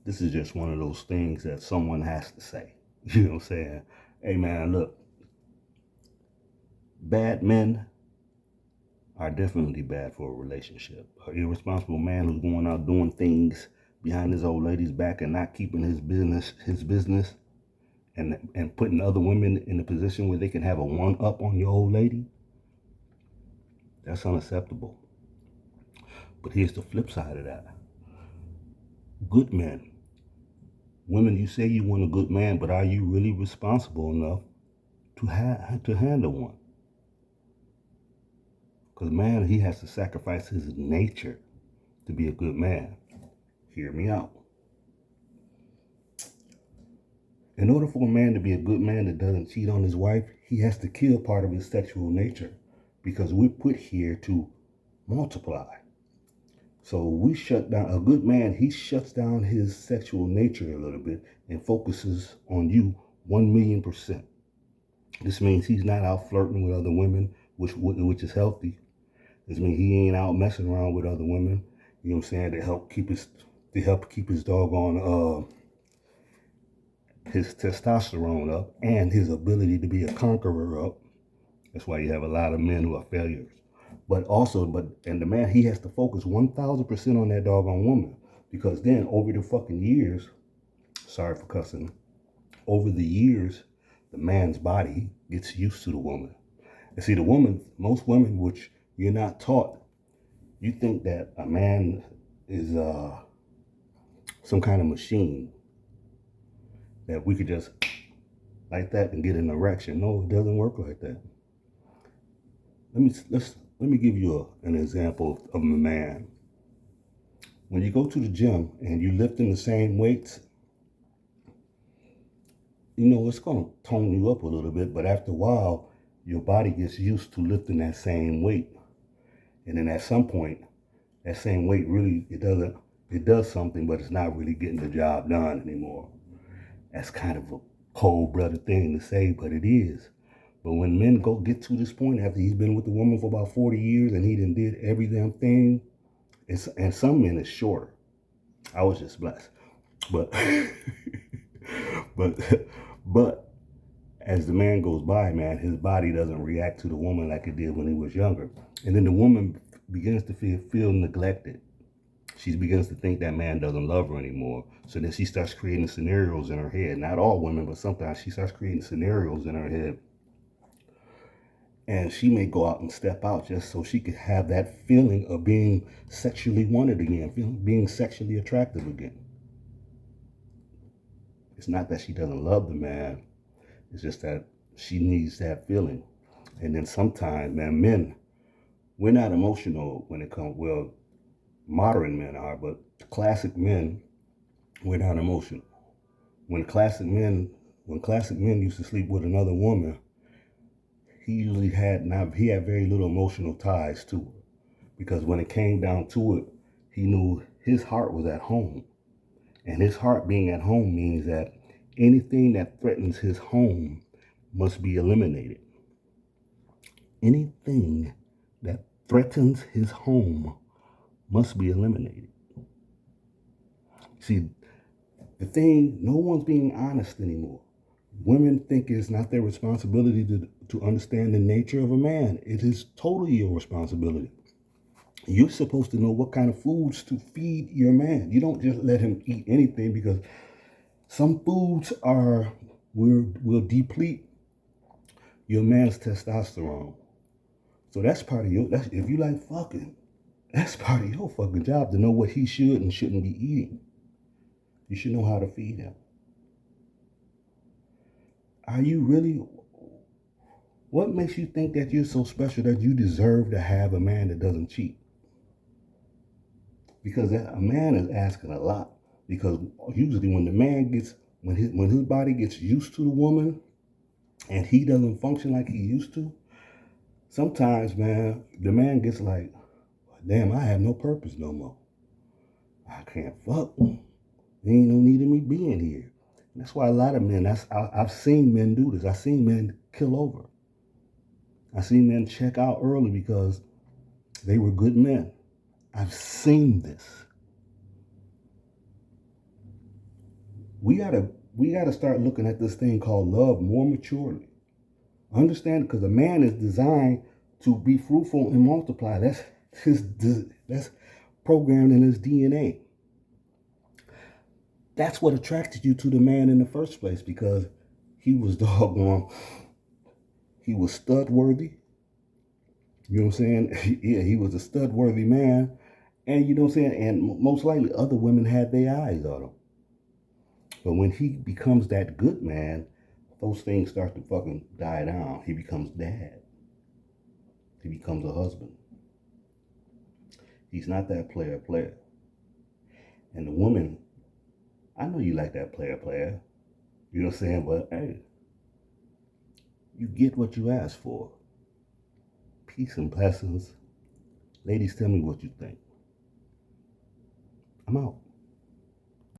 this is just one of those things that someone has to say. You know what I'm saying? Hey man, look, bad men are definitely bad for a relationship. An irresponsible man who's going out doing things behind his old lady's back and not keeping his business, and putting other women in a position where they can have a one up on your old lady, that's unacceptable. But here's the flip side of that. Good men. Women, you say you want a good man, but are you really responsible enough to handle one? Because man, he has to sacrifice his nature to be a good man. Hear me out. In order for a man to be a good man that doesn't cheat on his wife, he has to kill part of his sexual nature, because we're put here to multiply. So we shut down a good man. He shuts down his sexual nature a little bit and focuses on you 1,000,000%. This means he's not out flirting with other women, which is healthy. This means he ain't out messing around with other women. You know what I'm saying? To help keep his doggone his testosterone up and his ability to be a conqueror up. That's why you have a lot of men who are failures. And the man, he has to focus 1,000% on that doggone woman, because then over the fucking years, sorry for cussing, over the years, the man's body gets used to the woman. And see, most women, which you're not taught, you think that a man is some kind of machine that we could just like that and get an erection. No, it doesn't work like that. Let me give you an example of a man. When you go to the gym and you lifting the same weights, it's going to tone you up a little bit, but after a while, your body gets used to lifting that same weight. And then at some point, that same weight really, it does something, but it's not really getting the job done anymore. That's kind of a cold-blooded thing to say, but it is. But when men get to this point after he's been with the woman for about 40 years and he done did every damn thing, and some men is shorter. I was just blessed. But but but as the man goes by, man, his body doesn't react to the woman like it did when he was younger. And then the woman begins to feel neglected. She begins to think that man doesn't love her anymore. So then she starts creating scenarios in her head. Not all women, but sometimes she starts creating scenarios in her head. And she may go out and step out just so she could have that feeling of being sexually wanted again, being sexually attractive again. It's not that she doesn't love the man. It's just that she needs that feeling. And then sometimes, man, men, we're not emotional when it comes, well, modern men are, but classic men, we're not emotional. When classic men used to sleep with another woman, he had very little emotional ties to her, because when it came down to it, he knew his heart was at home. And his heart being at home means that anything that threatens his home must be eliminated. Anything that threatens his home must be eliminated. See, the thing, no one's being honest anymore. Women think it's not their responsibility to understand the nature of a man. It is totally your responsibility. You're supposed to know what kind of foods to feed your man. You don't just let him eat anything, because some foods will deplete your man's testosterone. So that's part of if you like fucking, that's part of your fucking job, to know what he should and shouldn't be eating. You should know how to feed him. Are you really, what makes you think that you're so special that you deserve to have a man that doesn't cheat? Because a man is asking a lot. Because usually when his body gets used to the woman and he doesn't function like he used to, sometimes, man, the man gets like, damn, I have no purpose no more. I can't fuck. There ain't no need of me being here. And that's why a lot of men, I've seen men do this. I've seen men kill over. I've seen men check out early because they were good men. I've seen this. We gotta start looking at this thing called love more maturely. Understand, because a man is designed to be fruitful and multiply. That's programmed in his DNA. That's what attracted you to the man in the first place, because he was doggone, he was stud worthy. You know what I'm saying? Yeah, he was a stud worthy man. And you know what I'm saying? And most likely other women had their eyes on him. But when he becomes that good man, those things start to fucking die down. He becomes dad. He becomes a husband. He's not that player. And the woman, I know you like that player. You know what I'm saying? But hey, you get what you ask for. Peace and blessings. Ladies, tell me what you think. I'm out.